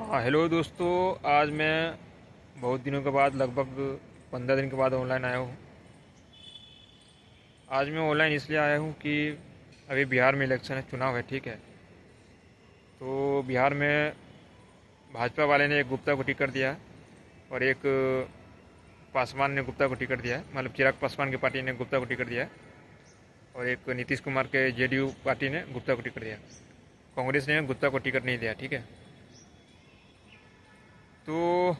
हाँ हेलो दोस्तों। आज मैं बहुत दिनों के बाद लगभग 15 दिन के बाद ऑनलाइन आया हूँ। आज मैं ऑनलाइन इसलिए आया हूँ कि अभी बिहार में इलेक्शन है, चुनाव है, ठीक है। तो बिहार में भाजपा वाले ने एक गुप्ता को टिकट दिया है और एक पासवान ने गुप्ता को टिकट दिया है, मतलब चिराग पासवान की पार्टी ने गुप्ता को टिकट दिया है और एक नीतीश कुमार के जेडीयू पार्टी ने गुप्ता को टिकट दिया। कांग्रेस ने गुप्ता को टिकट नहीं दिया, ठीक है। तो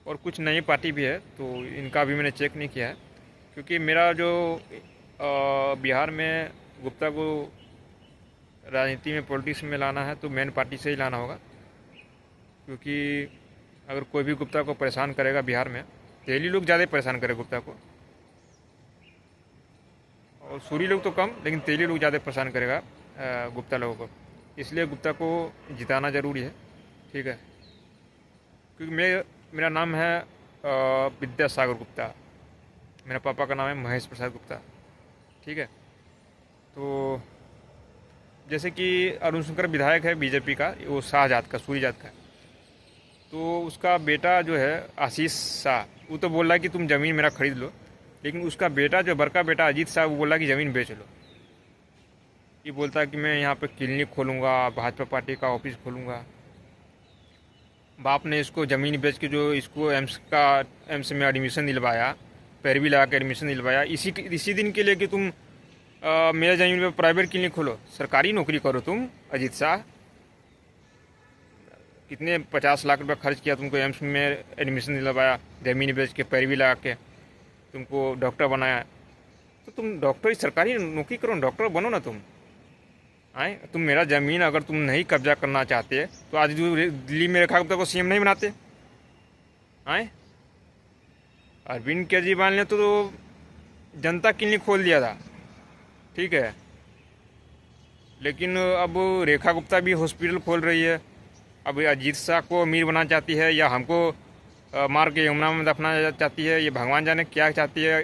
और कुछ नई पार्टी भी है, तो इनका भी मैंने चेक नहीं किया है, क्योंकि मेरा जो बिहार में गुप्ता को राजनीति में, पॉलिटिक्स में लाना है तो मेन पार्टी से ही लाना होगा। क्योंकि अगर कोई भी गुप्ता को परेशान करेगा बिहार में, तेली लोग ज़्यादा परेशान करे गुप्ता को, और सूरी लोग तो कम, लेकिन तेली लोग ज़्यादा परेशान करेगा गुप्ता लोगों को। इसलिए गुप्ता को जिताना ज़रूरी है, ठीक है। क्योंकि मेरा नाम है विद्यासागर गुप्ता, मेरे पापा का नाम है महेश प्रसाद गुप्ता, ठीक है। तो जैसे कि अरुण शंकर विधायक है बीजेपी का, वो शाह जात का, सूरी जात का, तो उसका बेटा जो है आशीष शाह, वो तो बोल रहा है कि तुम ज़मीन मेरा खरीद लो, लेकिन उसका बेटा जो बड़का बेटा अजीत शाह, वो बोल रहा है कि ज़मीन बेच लो। ये बोलता है कि मैं यहाँ पे क्लिनिक खोलूँगा, भाजपा पार्टी का ऑफिस खोलूँगा। बाप ने इसको ज़मीन बेच के जो इसको एम्स में एडमिशन दिलवाया, पैरवी लगा के एडमिशन दिलवाया, इसी दिन के लिए कि तुम मेरे ज़मीन पे प्राइवेट क्लिनिक खोलो, सरकारी नौकरी करो तुम। अजीत शाह, कितने 50 लाख रुपए खर्च किया, तुमको एम्स में एडमिशन दिलवाया, ज़मीन बेच के पैरवी लगा के तुमको डॉक्टर बनाया। तो तुम डॉक्टर, सरकारी नौकरी करो, डॉक्टर बनो ना तुम। आए तुम मेरा ज़मीन अगर तुम नहीं कब्जा करना चाहते तो आज दिल्ली में रेखा गुप्ता को सीएम नहीं बनाते। आए अरविंद केजरीवाल ने तो जनता क्लिनिक खोल दिया था, ठीक है, लेकिन अब रेखा गुप्ता भी हॉस्पिटल खोल रही है। अब अजीत शाह को अमीर बनाना चाहती है, या हमको मार के यमुना में दफनाना चाहती है, ये भगवान जाने क्या चाहती है।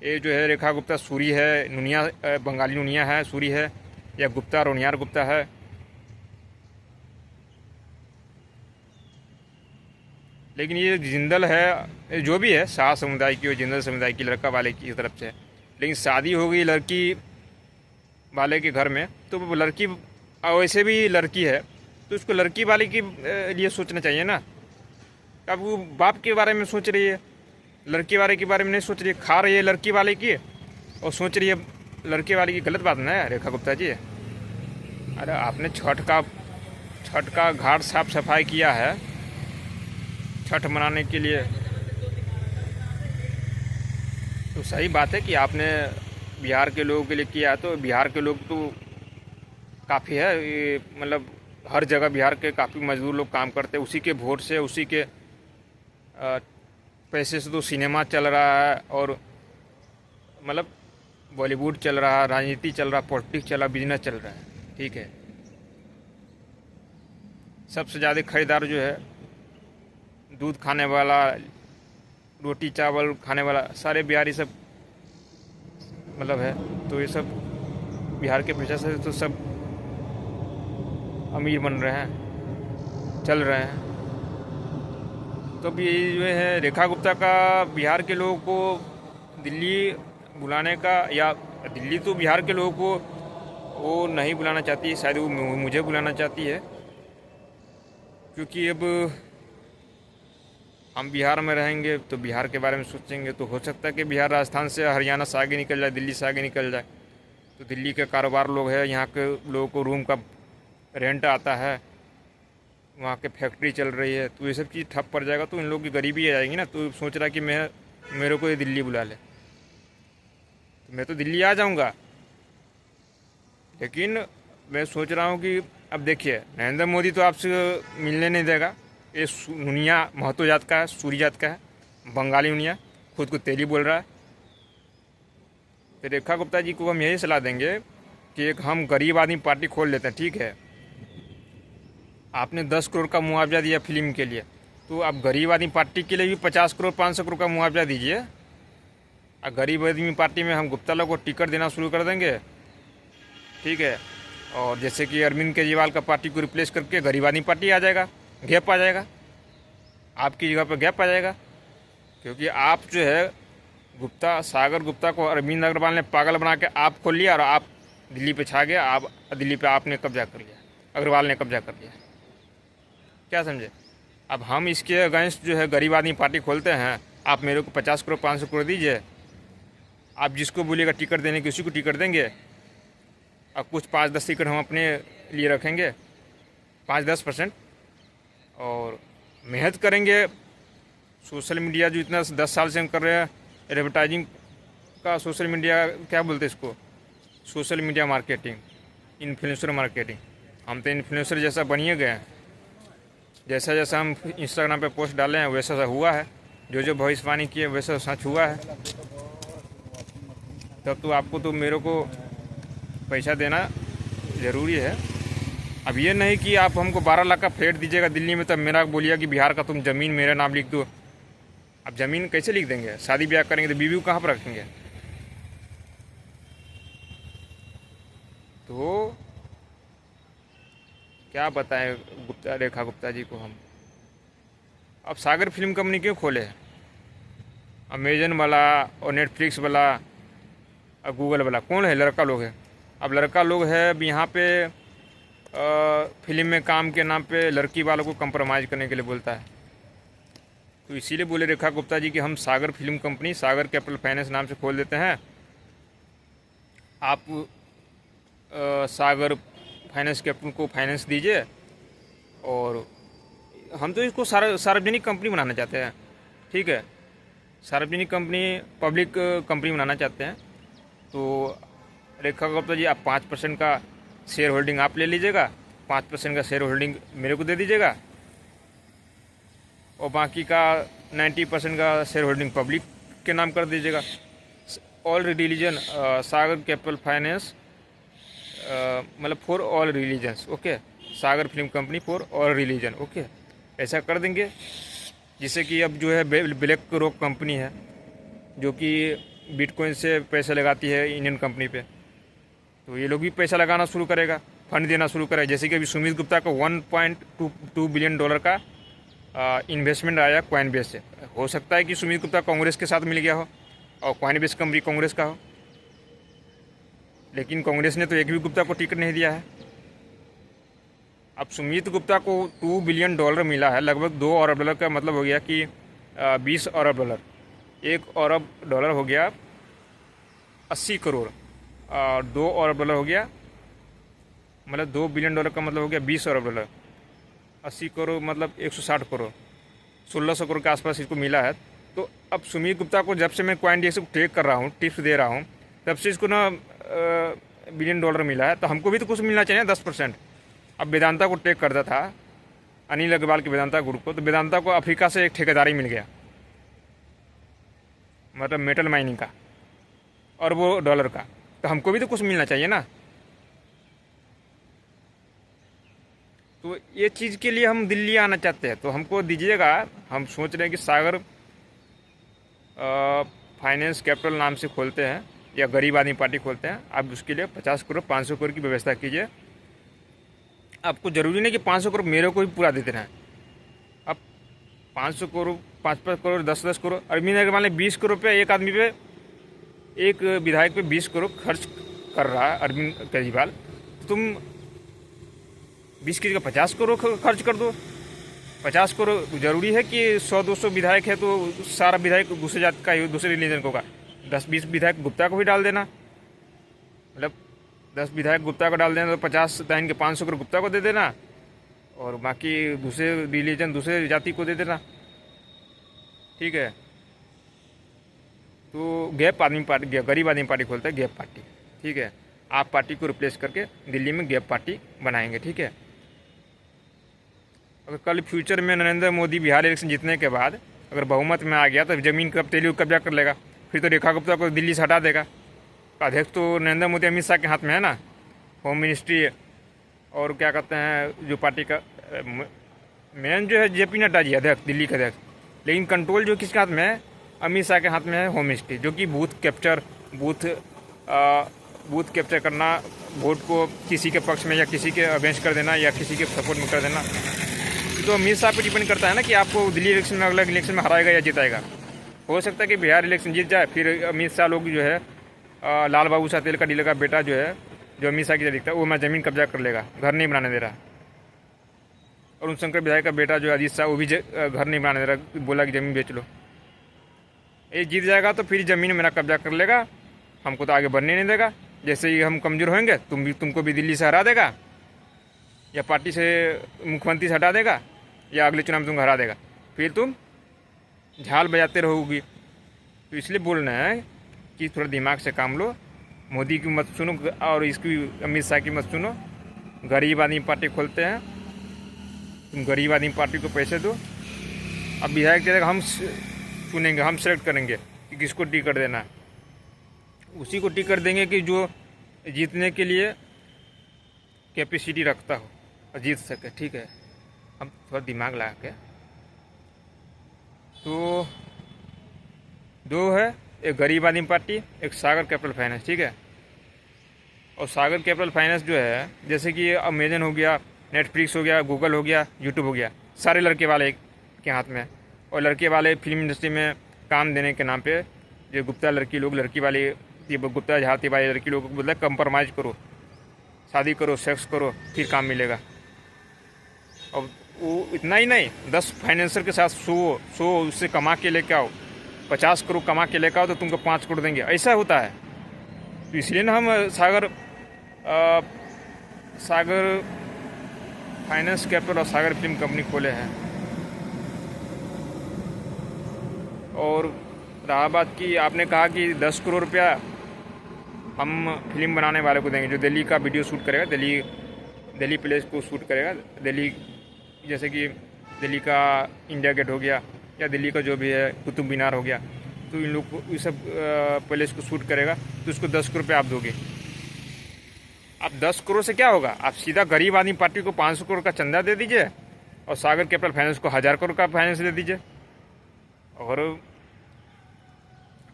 ये जो है रेखा गुप्ता सूरी है, नुनिया, बंगाली नुनिया है, सूरी है, या गुप्ता रोनियार गुप्ता है। लेकिन ये जिंदल है, जो भी है, शाह समुदाय की और जिंदल समुदाय की, लड़का वाले की तरफ से। लेकिन शादी हो गई लड़की वाले के घर में, तो वो लड़की वैसे भी लड़की है, तो उसको लड़की वाले की लिए सोचना चाहिए ना। अब वो बाप के बारे में सोच रही है, लड़की वाले के बारे में नहीं सोच रही है। खा रही है लड़की वाले की और सोच रही है लड़के वाले की। गलत बात ना है रेखा गुप्ता जी। अरे आपने छठ का घाट साफ सफाई किया है छठ मनाने के लिए, तो सही बात है कि आपने बिहार के लोगों के लिए किया। तो बिहार के लोग तो काफ़ी है, ये मतलब हर जगह बिहार के काफ़ी मजदूर लोग काम करते हैं, उसी के वोट से, उसी के पैसे से तो सिनेमा चल रहा है, और मतलब बॉलीवुड चल रहा है, राजनीति चल रहा, पॉलिटिक्स चल रहा, बिजनेस चल रहा है, ठीक है। सबसे ज़्यादा खरीदार जो है दूध खाने वाला, रोटी चावल खाने वाला, सारे बिहारी सब मतलब है। तो ये सब बिहार के पैसे से तो सब अमीर बन रहे हैं, चल रहे हैं। तो अब ये जो है रेखा गुप्ता का बिहार के लोगों को दिल्ली बुलाने का, या दिल्ली तो बिहार के लोगों को वो नहीं बुलाना चाहती है, शायद वो मुझे बुलाना चाहती है। क्योंकि अब हम बिहार में रहेंगे तो बिहार के बारे में सोचेंगे, तो हो सकता है कि बिहार राजस्थान से, हरियाणा से आगे निकल जाए, दिल्ली से आगे निकल जाए। तो दिल्ली के कारोबार लोग हैं, यहाँ के लोगों को रूम का रेंट आता है, वहाँ के फैक्ट्री चल रही है, तो ये सब चीज़ ठप पड़ जाएगा, तो इन लोगों की गरीबी आ जाएगी ना। तो सोच रहा है कि मेरे को ये दिल्ली बुला ले, तो मैं तो दिल्ली आ जाऊँगा। लेकिन मैं सोच रहा हूँ कि अब देखिए, नरेंद्र मोदी तो आपसे मिलने नहीं देगा। ये नुनिया महतो जात का है, सूरी जात का है, बंगाली नुनिया, खुद को तेली बोल रहा है। तो रेखा गुप्ता जी को हम यही सलाह देंगे कि एक हम गरीब आदमी पार्टी खोल लेते हैं, ठीक है। आपने 10 करोड़ का मुआवजा दिया फिल्म के लिए, तो आप गरीब आदमी पार्टी के लिए भी 50 करोड़ 500 करोड़ का मुआवजा दीजिए। और गरीब आदमी पार्टी में हम गुप्ता लोग को टिकट देना शुरू कर देंगे, ठीक है। और जैसे कि अरविंद केजरीवाल का पार्टी को रिप्लेस करके गरीब आदमी पार्टी आ जाएगा। गैप आ जाएगा, आपकी जगह पर गैप आ जाएगा। क्योंकि आप जो है गुप्ता, सागर गुप्ता को अरविंद अग्रवाल ने पागल बना के आप खोल लिया और आप दिल्ली पे छा गया, आप दिल्ली पे आपने कब्जा कर लिया, अग्रवाल ने कब्जा कर लिया। क्या समझे? अब हम इसके अगेंस्ट जो है गरीब आदमी पार्टी खोलते हैं। आप मेरे को 50 करोड़ 500 करोड़ दीजिए, आप जिसको बोलिएगा टिकट देने की उसी को टिकट देंगे। अब कुछ 5-10 टिकट हम अपने लिए रखेंगे, 5-10%, और मेहनत करेंगे। सोशल मीडिया जो इतना 10 साल से हम कर रहे हैं एडवर्टाइजिंग का, सोशल मीडिया क्या बोलते हैं इसको, social media marketing, influencer marketing. हम तो इन्फ्लुएंसर जैसा बनिए गए हैं। जैसा जैसा हम इंस्टाग्राम पे पोस्ट डाले हैं वैसा हुआ है, जो भविष्यवाणी किए वैसा सच हुआ है। तब तो आपको तो मेरे को पैसा देना ज़रूरी है। अब ये नहीं कि आप हमको 12 लाख का फ्लैट दीजिएगा दिल्ली में, तब मेरा बोलिए कि बिहार का तुम ज़मीन मेरा नाम लिख दो। अब ज़मीन कैसे लिख देंगे? शादी ब्याह करेंगे तो बीवी को कहाँ पर रखेंगे? तो क्या बताएं गुप्ता, रेखा गुप्ता जी को हम। अब सागर फिल्म कंपनी क्यों खोले हैं? अमेजन वाला और नेटफ्लिक्स वाला और गूगल वाला कौन है? लड़का लोग है। अब लड़का लोग है, अब यहाँ पे फिल्म में काम के नाम पे लड़की वालों को कंप्रोमाइज़ करने के लिए बोलता है। तो इसीलिए बोले रेखा गुप्ता जी कि हम सागर फिल्म कंपनी, सागर कैपिटल फाइनेंस नाम से खोल देते हैं। आप सागर फाइनेंस कैपिटल को फाइनेंस दीजिए, और हम तो इसको सार्वजनिक कंपनी बनाना चाहते हैं। ठीक है, सार्वजनिक कंपनी, पब्लिक कंपनी बनाना चाहते हैं। तो रेखा गुप्ता जी आप 5% का शेयर होल्डिंग आप ले लीजिएगा, 5% का शेयर होल्डिंग मेरे को दे दीजिएगा, और बाकी का 90% का शेयर होल्डिंग पब्लिक के नाम कर दीजिएगा। ऑल रिलीजन, सागर कैपिटल फाइनेंस, मतलब for all religions. Okay, Sagar film company for all religion. Okay, ऐसा कर देंगे जिससे कि अब जो है ब्लैक रॉक कंपनी है जो कि बिटकॉइन से पैसे लगाती है इंडियन कंपनी पे, तो ये लोग भी पैसा लगाना शुरू करेगा, फंड देना शुरू करेगा। जैसे कि अभी सुमित गुप्ता को $1.2 बिलियन का इन्वेस्टमेंट आया कॉइनबेस से। हो सकता है कि सुमित गुप्ता कांग्रेस के साथ मिल गया हो और कॉइनबेस कंपनी कांग्रेस का हो, लेकिन कांग्रेस ने तो एक भी गुप्ता को टिकट नहीं दिया है। अब सुमित गुप्ता को $2 बिलियन मिला है, लगभग $2 अरब का मतलब हो गया कि $20 अरब, $1 अरब हो गया 80 करोड़, और $2 अरब हो गया, मतलब $2 बिलियन का मतलब हो गया $20 अरब, 80 करोड़ मतलब 160 करोड़, 1600 करोड़ के आसपास इसको मिला है। तो अब सुमित गुप्ता को जब से मैं कॉइनडेस्क को ट्रेक कर रहा हूँ, टिप्स दे रहा हूँ, तब से इसको ना $1 बिलियन मिला है। तो हमको भी तो कुछ मिलना चाहिए, 10%। अब वेदांता को ट्रेक करता था, अनिल अग्रवाल के वेदांता ग्रुप को, तो वेदांता को अफ्रीका से एक ठेकेदारी मिल गया, मतलब मेटल माइनिंग का, और वो डॉलर का। तो हमको भी तो कुछ मिलना चाहिए ना। तो ये चीज़ के लिए हम दिल्ली आना चाहते हैं, तो हमको दीजिएगा। हम सोच रहे हैं कि सागर फाइनेंस कैपिटल नाम से खोलते हैं या गरीब आदमी पार्टी खोलते हैं। आप उसके लिए 50 करोड़ 500 करोड़ की व्यवस्था कीजिए। आपको ज़रूरी नहीं कि 500 करोड़ मेरे को ही पूरा दे देना है। अब 500 करोड़ 5-5 करोड़ 10-10 करोड़, अरविंद अग्रवाल ने 20 करोड़ पे एक आदमी पे, एक विधायक पे 20 करोड़ खर्च कर रहा है अरविंद केजरीवाल। तुम 20 की जगह 50 करोड़ खर्च कर दो। 50 करोड़ ज़रूरी है कि 100-200 विधायक है तो सारा विधायक दूसरे जात का ही, दूसरे रिलीजन को का, 10-20 विधायक गुप्ता को भी डाल देना। मतलब 10 विधायक गुप्ता को डाल देना तो 50 दाइन के 500 करोड़ गुप्ता को दे देना, और बाकी दूसरे रिलीजन, दूसरे जाति को दे देना। ठीक है, तो गैप आदमी पार्टी, गरीब आदमी पार्टी खोलता है गैप पार्टी। ठीक है, आप पार्टी को रिप्लेस करके दिल्ली में गैप पार्टी बनाएंगे। ठीक है, अगर कल फ्यूचर में नरेंद्र मोदी बिहार इलेक्शन जीतने के बाद अगर बहुमत में आ गया तो ज़मीन कब तेलुगु कब्जा कर लेगा, फिर तो रेखा गुप्ता को दिल्ली से हटा देगा। अध्यक्ष तो नरेंद्र मोदी अमित शाह के हाथ में है ना, होम मिनिस्ट्री, और क्या कहते हैं जो पार्टी का मेन जो है JP नड्डा जी अध्यक्ष, दिल्ली के अध्यक्ष, लेकिन कंट्रोल जो किसके हाथ में है, अमित शाह के हाथ में है, होम मिनिस्ट्री, जो कि बूथ कैप्चर करना, वोट को किसी के पक्ष में या किसी के अगेंस्ट कर देना या किसी के सपोर्ट में कर देना, तो अमित शाह पे डिपेंड करता है ना कि आपको दिल्ली इलेक्शन में, अगला इलेक्शन में हराएगा या जिताएगा। हो सकता है कि बिहार इलेक्शन जीत जाए, फिर अमित शाह लोग जो है लाल बाबू शाह का डीलर का बेटा जो है, जो अमित शाह की दिखता है, वो मैं ज़मीन कब्जा कर लेगा, घर नहीं बनाने दे रहा। और उन शंकर विधायक का बेटा जो अजीत शाह, वो भी घर नहीं बनाने दे रहा, बोला कि ज़मीन बेच लो। ये जीत जाएगा तो फिर ज़मीन मेरा कब्जा कर लेगा, हमको तो आगे बढ़ने नहीं देगा। जैसे ही हम कमज़ोर होंगे तुमको भी दिल्ली से हरा देगा, या पार्टी से मुख्यमंत्री से हटा देगा, या अगले चुनाव में तुमको हरा देगा, फिर तुम झाल बजाते रहोगी। तो इसलिए बोलना है कि थोड़ा दिमाग से काम लो, मोदी की मत सुनो और इसकी अमित शाह की मत सुनो। गरीब आदमी पार्टी खोलते हैं, तुम गरीब आदमी पार्टी को पैसे दो। अब विधायक की जगह हम चुनेंगे, हम सेलेक्ट करेंगे कि किसको टिकट देना है, उसी को टिकट देंगे कि जो जीतने के लिए कैपेसिटी रखता हो और जीत सके। ठीक है, हम थोड़ा दिमाग लगा के। तो दो है, एक गरीब आदमी पार्टी, एक सागर कैपिटल फाइनेंस। ठीक है, और सागर कैपिटल फाइनेंस जो है, जैसे कि अमेजन हो गया, नेटफ्लिक्स हो गया, गूगल हो गया, यूट्यूब हो गया, सारे लड़के वाले के हाथ में। और लड़के वाले फिल्म इंडस्ट्री में काम देने के नाम पे जो गुप्ता लड़की लोग, लड़की वाली गुप्ता झाती वाली लड़की लोग को बोलते हैं कंप्रोमाइज़ करो, शादी करो, सेक्स करो, फिर काम मिलेगा। और वो इतना ही नहीं, 10 फाइनेंसर के साथ सो उससे कमा के लेके आओ, 50 करोड़ कमा के लेकर आओ तो तुमको 5 करोड़ देंगे, ऐसा होता है। तो इसलिए ना हम सागर फाइनेंस कैपिटल और सागर फिल्म कंपनी खोले हैं। और रहा बात की, आपने कहा कि 10 करोड़ रुपया हम फिल्म बनाने वाले को देंगे, जो दिल्ली का वीडियो शूट करेगा, दिल्ली प्लेस को शूट करेगा। दिल्ली जैसे कि दिल्ली का इंडिया गेट हो गया, या दिल्ली का जो भी है कुतुब मीनार हो गया, तो इन लोग को ये सब प्लेस को शूट करेगा, तो उसको 10 करोड़ रुपये आप दोगे। अब 10 करोड़ से क्या होगा, आप सीधा गरीब आदमी पार्टी को 500 करोड़ का चंदा दे दीजिए, और सागर कैपिटल फाइनेंस को 1000 करोड़ का फाइनेंस दे दीजिए। और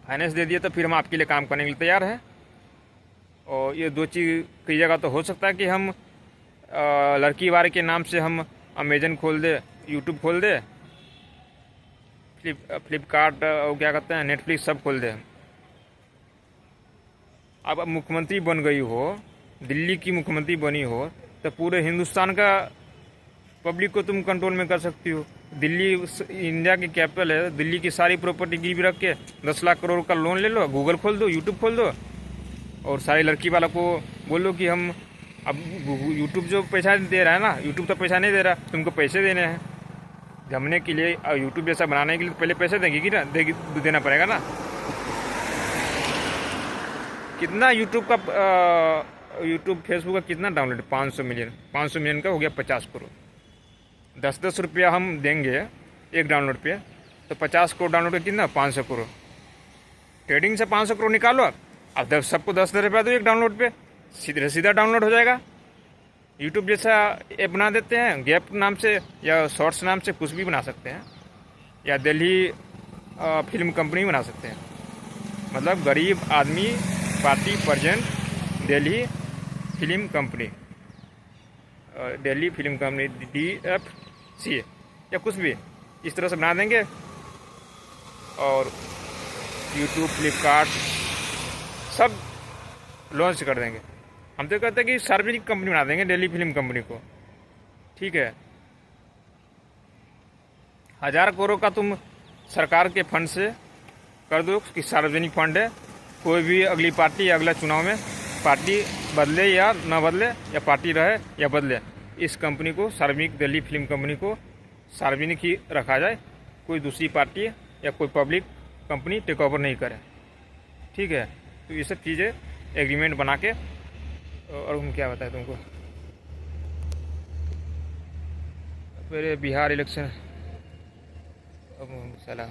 फाइनेंस दे दिए तो फिर हम आपके लिए काम करने के लिए तैयार हैं। और ये दो चीज़ कीजिएगा तो हो सकता है कि हम लड़की वाले के नाम से हम अमेजन खोल दे, यूट्यूब खोल दे, फ्लिपकार्ट और क्या कहते हैं नेटफ्लिक्स सब खोल दे। अब मुख्यमंत्री बन गई हो, दिल्ली की मुख्यमंत्री बनी हो, तो पूरे हिंदुस्तान का पब्लिक को तुम कंट्रोल में कर सकती हो। दिल्ली इंडिया की कैपिटल है, दिल्ली की सारी प्रॉपर्टी गिरवी रख के 10 लाख करोड़ का लोन ले लो, गूगल खोल दो, यूट्यूब खोल दो, और सारी लड़की वाला को बोलो कि हम अब यूट्यूब जो पैसा दे रहा है ना, यूट्यूब तो पैसा नहीं दे रहा, तुमको पैसे देने हैं जमने के लिए। यूट्यूब जैसा बनाने के लिए पहले पैसे देगी कि ना, देना पड़ेगा ना। कितना यूट्यूब फेसबुक का कितना डाउनलोड, 500 मिलियन का हो गया 50 करोड़। 10-10 रुपया हम देंगे एक डाउनलोड पे, तो 50 करोड़ डाउनलोड का कितना, 500 करोड़। ट्रेडिंग से 500 करोड़ निकालो अब सबको 10-10 रुपया दो एक डाउनलोड पे, सीधा डाउनलोड हो जाएगा। यूट्यूब जैसा ऐप बना देते हैं, गैप नाम से या शॉर्ट्स नाम से कुछ भी बना सकते हैं, या दिल्ली फिल्म कंपनी बना सकते हैं। मतलब गरीब आदमी party present Delhi film company, DFC या कुछ भी इस तरह से बना देंगे। और यूट्यूब, फ्लिपकार्ट सब लॉन्च कर देंगे। हम तो कहते हैं कि सार्वजनिक कंपनी बना देंगे दिल्ली फिल्म कंपनी को। ठीक है, 1000 करोड़ का तुम सरकार के फंड से कर दो कि सार्वजनिक फंड है, कोई भी अगली पार्टी या अगला चुनाव में पार्टी बदले या न बदले, या पार्टी रहे या बदले, इस कंपनी को सार्वजनिक दिल्ली फिल्म कंपनी को सार्वजनिक ही रखा जाए, कोई दूसरी पार्टी या कोई पब्लिक कंपनी टेक ओवर नहीं करे। ठीक है, तो ये सब चीज़ें एग्रीमेंट बना के, और हम क्या बताएं तुमको, फिर बिहार इलेक्शन अब साला